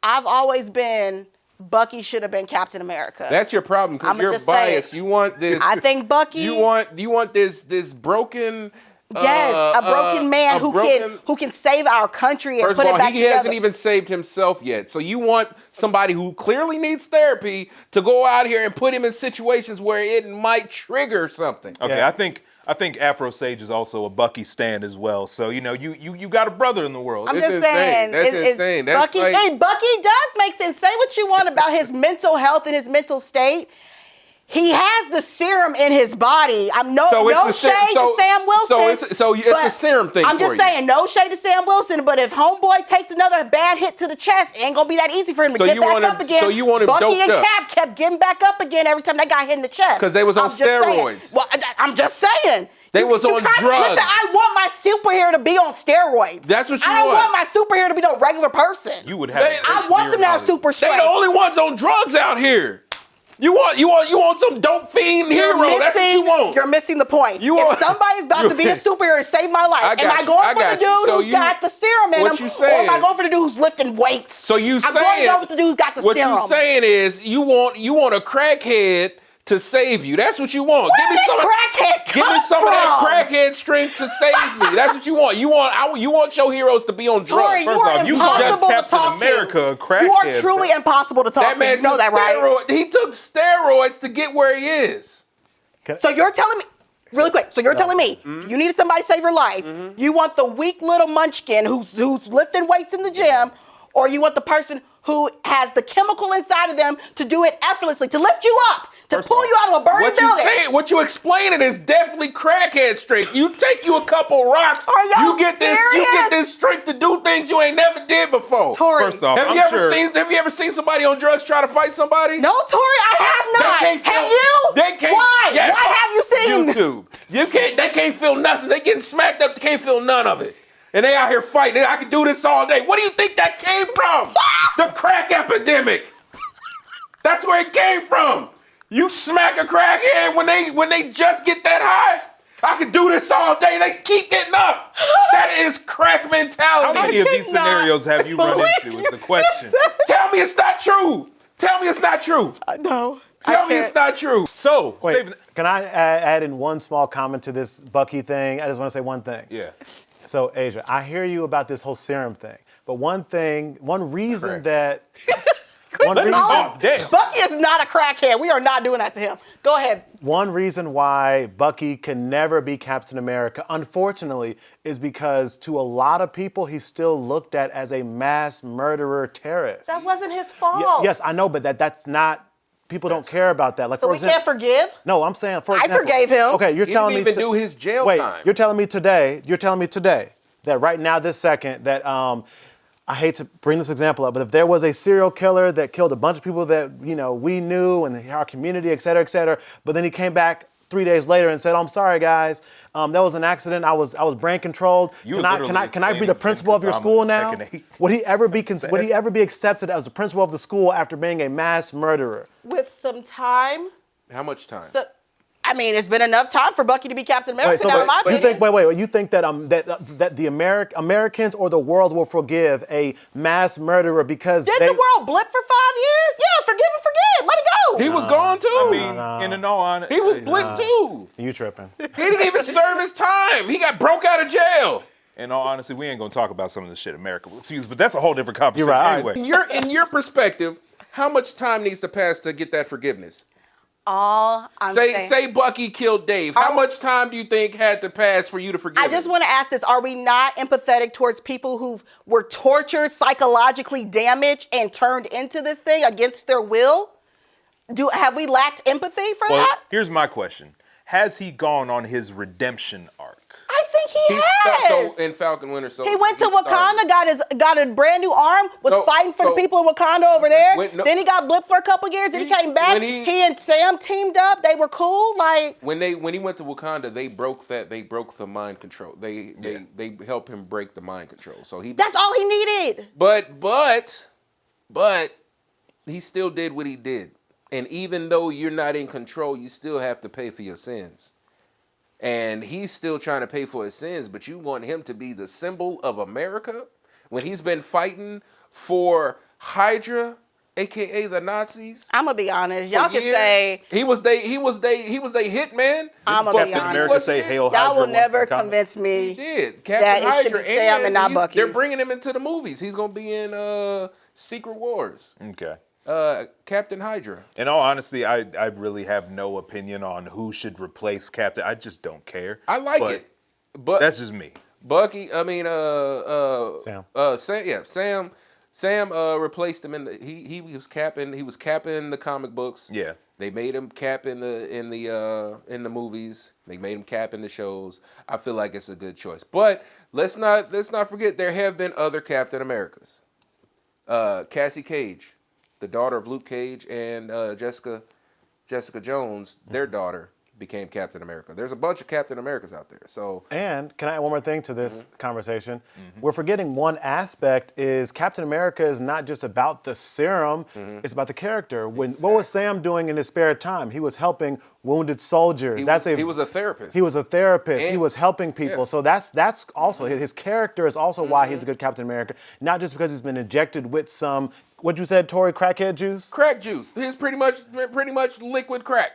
I've always been Bucky should have been Captain America. That's your problem because you're biased. You want this. I think Bucky. You want this broken. Yes, a broken man who can save our country and put it back together. He hasn't even saved himself yet. So you want somebody who clearly needs therapy to go out here and put him in situations where it might trigger something. Okay, yeah. I think Afro Sage is also a Bucky stand as well. So you got a brother in the world. I'm just saying. That's insane. Bucky does make sense. Say what you want about his mental health and his mental state. He has the serum in his body. No shade to Sam Wilson. So it's a serum thing. I'm just saying, no shade to Sam Wilson. But if homeboy takes another bad hit to the chest, it ain't gonna be that easy for him to get back up again. So you want him Bucky doped and up. Cap kept getting back up again every time they got hit in the chest. Because they was on steroids. Well, I'm just saying. They was on drugs. Listen, I want my superhero to be on steroids. That's what you want. I don't want my superhero to be no regular person. You would have. I want them to have super strength. They the only ones on drugs out here. You want some dope fiend hero. That's what you want. You're missing the point. If somebody's about to be a superhero to save my life, am I going for the dude who's got the serum in him, or am I going for the dude who's lifting weights? So I'm going to go with the dude who's got the serum. What you saying is you want a crackhead to save you. That's what you want. Give me some of that crackhead strength to save me. That's what you want. You want your heroes to be on drugs. First off, you just Captain America, a crackhead. You are truly impossible to talk to. You know that, right? He took steroids to get where he is. So you're telling me, really quick, telling me you needed somebody to save your life. You want the weak little munchkin who's lifting weights in the gym, or you want the person who has the chemical inside of them to do it effortlessly, to lift you up, to pull you out of a burning building. What you explaining is definitely crackhead strength. You take you a couple rocks, you get this strength to do things you ain't never did before. Tori, first off, have you ever seen somebody on drugs try to fight somebody? No, Tori, I have not. Have you? They can't. Why? Yes. Why have you seen? YouTube. They can't feel nothing. They getting smacked up. They can't feel none of it. And they out here fighting. I could do this all day. What do you think that came from? The crack epidemic. That's where it came from. You smack a crackhead when they just get that high. I could do this all day. They keep getting up. That is crack mentality. How many of these scenarios have you run into is the question. Tell me it's not true. Tell me it's not true. No. Tell me it's not true. So, wait, can I add in one small comment to this Bucky thing? I just want to say one thing. Yeah. So, Asia, I hear you about this whole serum thing, but one reason that... Bucky is not a crackhead. We are not doing that to him. Go ahead. One reason why Bucky can never be Captain America, unfortunately, is because to a lot of people, he's still looked at as a mass murderer terrorist. That wasn't his fault. Yes, I know, but that's not... People don't care about that. Like, so we can't forgive? No, I'm saying, for example... I forgave him. Okay, you're telling me... He didn't even do his jail time. You're telling me today that right now, this second, that... I hate to bring this example up, but if there was a serial killer that killed a bunch of people that, we knew and our community, et cetera, but then he came back 3 days later and said, "I'm sorry, guys. That was an accident. I was brain controlled. Can I be the principal of your school now?" Would he ever be accepted as the principal of the school after being a mass murderer? With some time. How much time? It's been enough time for Bucky to be Captain America now, in my opinion. You think that the Americans or the world will forgive a mass murderer because Did the world blip for 5 years? Yeah, forgive and forget. Let it go. He was gone too. I mean, in all honesty, he was blipped too. You tripping. He didn't even serve his time. He got broke out of jail. In all honesty, we ain't gonna talk about some of the shit America will excuse, but that's a whole different conversation. You're right. Anyway. In your perspective, how much time needs to pass to get that forgiveness? Say Bucky killed Dave. How much time do you think had to pass for you to forgive him? I just want to ask this. Are we not empathetic towards people who were tortured, psychologically damaged, and turned into this thing against their will? Have we lacked empathy for that? Here's my question. Has he gone on his redemption arc? I think he has. So in Falcon Winter Soldier, he went to Wakanda, got a brand new arm, was fighting for the people in Wakanda over there. Then he got blipped for a couple years. Then he came back. He and Sam teamed up. They were cool. Like when he went to Wakanda, they broke the mind control. They helped him break the mind control. So that's all he needed. But he still did what he did. And even though you're not in control, you still have to pay for your sins. And he's still trying to pay for his sins, but you want him to be the symbol of America when he's been fighting for Hydra, aka the Nazis. I'm gonna be honest. Y'all for can years. say he was they hitman. I'm for gonna be 50 honest. America plus say years. Hail y'all Hydra will once never in the comic? convince He me did. that Captain it should Hydra be Sam and not Bucky. They're bringing him into the movies. He's gonna be in Secret Wars. Okay. Captain Hydra. In all honesty, I really have no opinion on who should replace Captain. I just don't care. I like But it, but that's just me. Bucky. I mean, Sam. Sam replaced him in the he was capping the comic books. Yeah. They made him cap in the movies. They made him cap in the shows. I feel like it's a good choice. But let's not forget there have been other Captain Americas. Cassie Cage, the daughter of Luke Cage, and Jessica Jones, their daughter became Captain America. There's a bunch of Captain Americas out there. So And can I add one more thing to this conversation? We're forgetting one aspect is Captain America is not just about the serum, it's about the character. What was Sam doing in his spare time? He was helping wounded soldiers. he was a therapist. He was a therapist. He And- was helping people. yeah. So that's also his character is also why he's a good Captain America. Not just because he's been injected with some what you said, Tori, crackhead juice. Crack juice. He's pretty much liquid crack.